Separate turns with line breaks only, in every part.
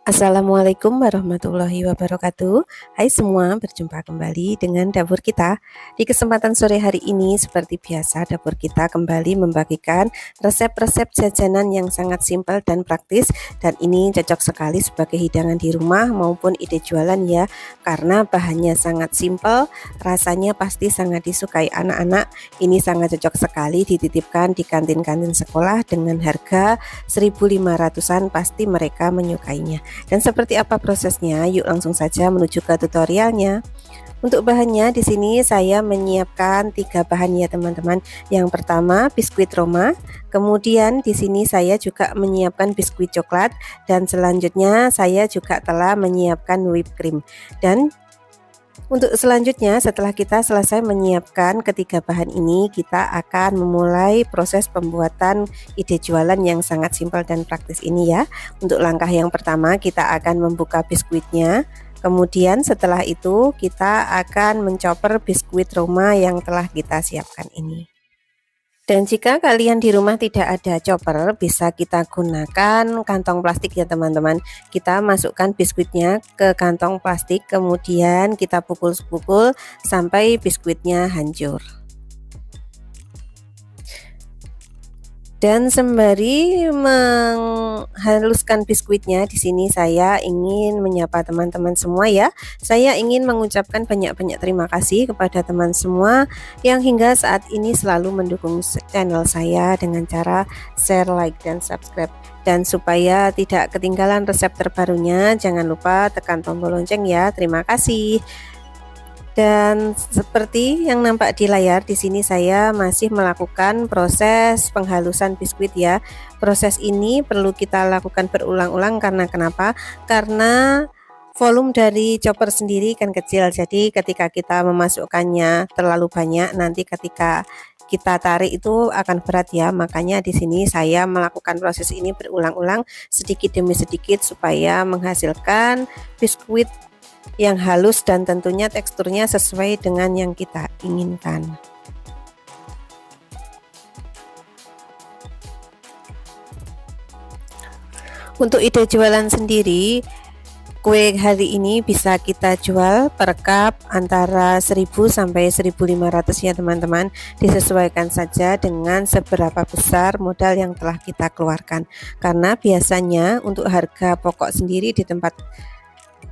Assalamualaikum warahmatullahi wabarakatuh. Hai semua, berjumpa kembali dengan dapur kita. Di kesempatan sore hari ini, seperti biasa, dapur kita kembali membagikan resep-resep jajanan yang sangat simpel dan praktis. Dan ini cocok sekali sebagai hidangan di rumah maupun ide jualan ya. Karena bahannya sangat simpel, rasanya pasti sangat disukai anak-anak. Ini sangat cocok sekali dititipkan di kantin-kantin sekolah dengan harga 1.500-an, pasti mereka menyukainya. Dan seperti apa prosesnya? Yuk langsung saja menuju ke tutorialnya. Untuk bahannya di sini saya menyiapkan 3 bahan ya teman-teman. Yang pertama biskuit Roma, kemudian di sini saya juga menyiapkan biskuit coklat, dan selanjutnya saya juga telah menyiapkan whipped cream. Dan untuk selanjutnya, setelah kita selesai menyiapkan ketiga bahan ini, kita akan memulai proses pembuatan ide jualan yang sangat simpel dan praktis ini ya. Untuk langkah yang pertama, kita akan membuka biskuitnya. Kemudian setelah itu kita akan mencoper biskuit Roma yang telah kita siapkan ini. Dan jika kalian di rumah tidak ada chopper, bisa kita gunakan kantong plastik ya teman-teman. Kita masukkan biskuitnya ke kantong plastik, kemudian kita pukul-pukul sampai biskuitnya hancur. Dan sembari menghaluskan biskuitnya, di sini saya ingin menyapa teman-teman semua ya. Saya ingin mengucapkan banyak-banyak terima kasih kepada teman semua yang hingga saat ini selalu mendukung channel saya dengan cara share, like, dan subscribe. Dan supaya tidak ketinggalan resep terbarunya, jangan lupa tekan tombol lonceng ya. Terima kasih. Dan seperti yang nampak di layar, di sini saya masih melakukan proses penghalusan biskuit ya. Proses ini perlu kita lakukan berulang-ulang karena kenapa? Karena volume dari chopper sendiri kan kecil. Jadi ketika kita memasukkannya terlalu banyak, nanti ketika kita tarik itu akan berat ya. Makanya di sini saya melakukan proses ini berulang-ulang sedikit demi sedikit supaya menghasilkan biskuit yang halus dan tentunya teksturnya sesuai dengan yang kita inginkan. Untuk ide jualan sendiri, kue hari ini bisa kita jual per cup antara 1000 sampai 1500 ya teman-teman. Disesuaikan saja dengan seberapa besar modal yang telah kita keluarkan. Karena biasanya untuk harga pokok sendiri di tempat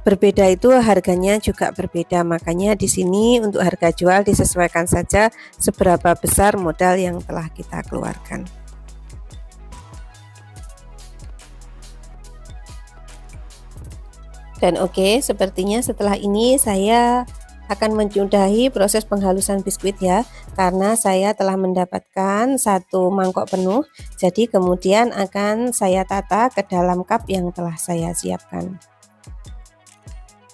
berbeda itu harganya juga berbeda, makanya di sini untuk harga jual disesuaikan saja seberapa besar modal yang telah kita keluarkan. Dan oke, sepertinya setelah ini saya akan menyudahi proses penghalusan biskuit ya, karena saya telah mendapatkan 1 mangkok penuh. Jadi kemudian akan saya tata ke dalam cup yang telah saya siapkan.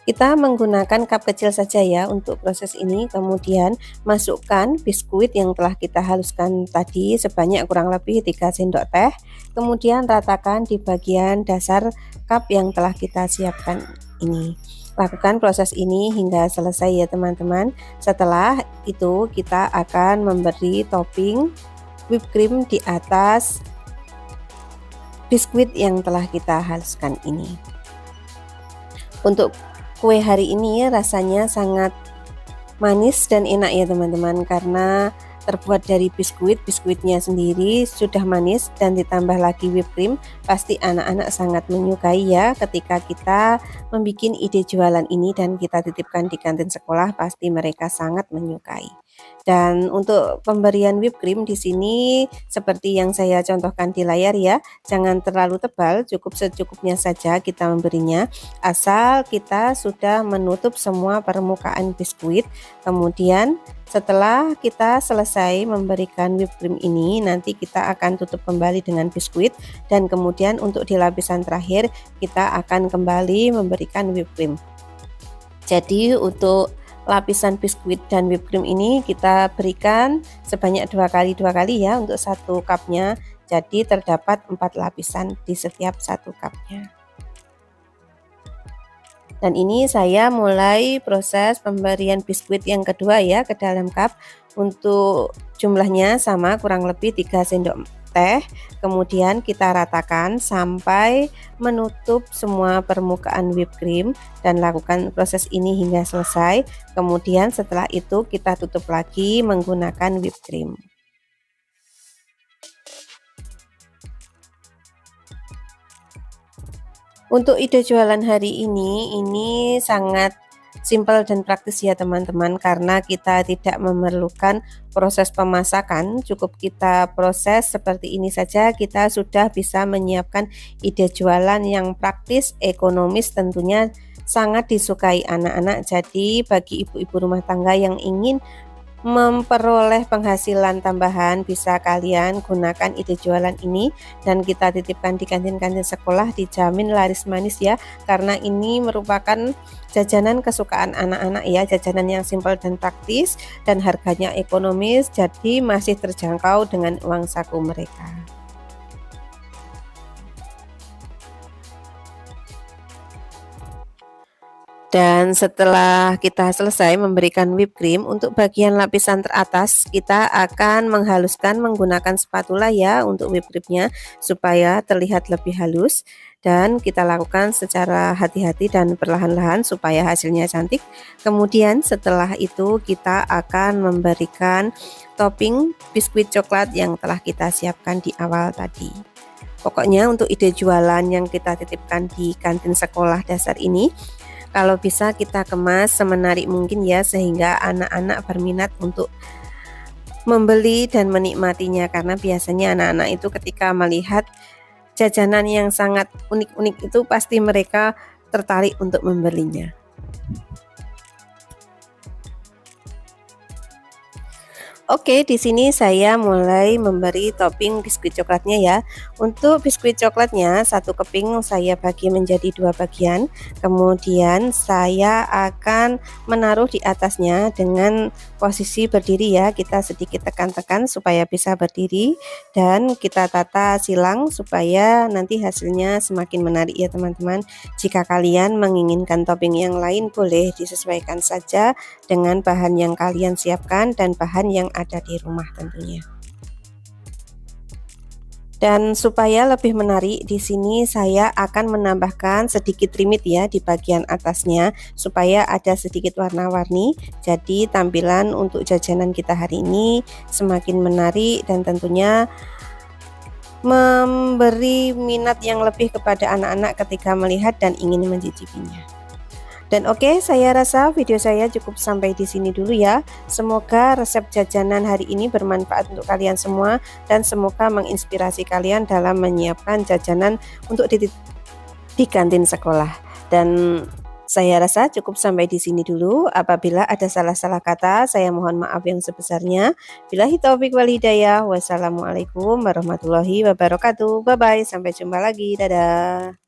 Kita menggunakan cup kecil saja ya untuk proses ini. Kemudian masukkan biskuit yang telah kita haluskan tadi sebanyak kurang lebih 3 sendok teh. Kemudian ratakan di bagian dasar cup yang telah kita siapkan ini. Lakukan proses ini hingga selesai ya teman-teman. Setelah itu kita akan memberi topping whipped cream di atas biskuit yang telah kita haluskan ini. Untuk kue hari ini rasanya sangat manis dan enak ya teman-teman, karena terbuat dari biskuitnya sendiri sudah manis dan ditambah lagi whipped cream. Pasti anak-anak sangat menyukai ya ketika kita membuat ide jualan ini dan kita titipkan di kantin sekolah, pasti mereka sangat menyukai. Dan untuk pemberian whipped cream di sini seperti yang saya contohkan di layar ya, jangan terlalu tebal, cukup secukupnya saja kita memberinya, asal kita sudah menutup semua permukaan biskuit. Kemudian setelah kita selesai memberikan whipped cream ini, nanti kita akan tutup kembali dengan biskuit, dan kemudian untuk di lapisan terakhir kita akan kembali memberikan whipped cream. Jadi untuk lapisan biskuit dan whipped cream ini kita berikan sebanyak 2 kali ya untuk 1 cupnya. Jadi terdapat 4 lapisan di setiap 1 cupnya. Dan ini saya mulai proses pemberian biskuit yang kedua ya ke dalam cup. Untuk jumlahnya sama, kurang lebih 3 sendok teh. Kemudian kita ratakan sampai menutup semua permukaan whipped cream dan lakukan proses ini hingga selesai. Kemudian setelah itu kita tutup lagi menggunakan whipped cream. Untuk ide jualan hari ini sangat simpel dan praktis ya teman-teman, karena kita tidak memerlukan proses pemasakan, cukup kita proses seperti ini saja kita sudah bisa menyiapkan ide jualan yang praktis, ekonomis, tentunya sangat disukai anak-anak. Jadi bagi ibu-ibu rumah tangga yang ingin memperoleh penghasilan tambahan, bisa kalian gunakan ide jualan ini dan kita titipkan di kantin-kantin sekolah, dijamin laris manis ya, karena ini merupakan jajanan kesukaan anak-anak ya, jajanan yang simpel dan praktis dan harganya ekonomis, jadi masih terjangkau dengan uang saku mereka. Dan setelah kita selesai memberikan whipped cream, untuk bagian lapisan teratas kita akan menghaluskan menggunakan spatula ya untuk whipped creamnya supaya terlihat lebih halus, dan kita lakukan secara hati-hati dan perlahan-lahan supaya hasilnya cantik. Kemudian setelah itu kita akan memberikan topping biskuit coklat yang telah kita siapkan di awal tadi. Pokoknya untuk ide jualan yang kita titipkan di kantin sekolah dasar ini, kalau bisa kita kemas semenarik mungkin ya, sehingga anak-anak berminat untuk membeli dan menikmatinya, karena biasanya anak-anak itu ketika melihat jajanan yang sangat unik-unik itu pasti mereka tertarik untuk membelinya. Oke, di sini saya mulai memberi topping biskuit coklatnya ya. Untuk biskuit coklatnya, satu keping saya bagi menjadi 2 bagian. Kemudian saya akan menaruh di atasnya dengan posisi berdiri ya. Kita sedikit tekan-tekan supaya bisa berdiri dan kita tata silang supaya nanti hasilnya semakin menarik ya teman-teman. Jika kalian menginginkan topping yang lain, boleh disesuaikan saja dengan bahan yang kalian siapkan dan bahan yang ada di rumah tentunya. Dan supaya lebih menarik, di sini saya akan menambahkan sedikit trimit ya di bagian atasnya supaya ada sedikit warna-warni. Jadi tampilan untuk jajanan kita hari ini semakin menarik dan tentunya memberi minat yang lebih kepada anak-anak ketika melihat dan ingin mencicipinya. Dan oke, saya rasa video saya cukup sampai di sini dulu ya. Semoga resep jajanan hari ini bermanfaat untuk kalian semua dan semoga menginspirasi kalian dalam menyiapkan jajanan untuk di kantin sekolah. Dan saya rasa cukup sampai di sini dulu. Apabila ada salah-salah kata, saya mohon maaf yang sebesarnya. Billahi taufik wal hidayah. Wassalamualaikum warahmatullahi wabarakatuh. Bye bye, sampai jumpa lagi. Dadah.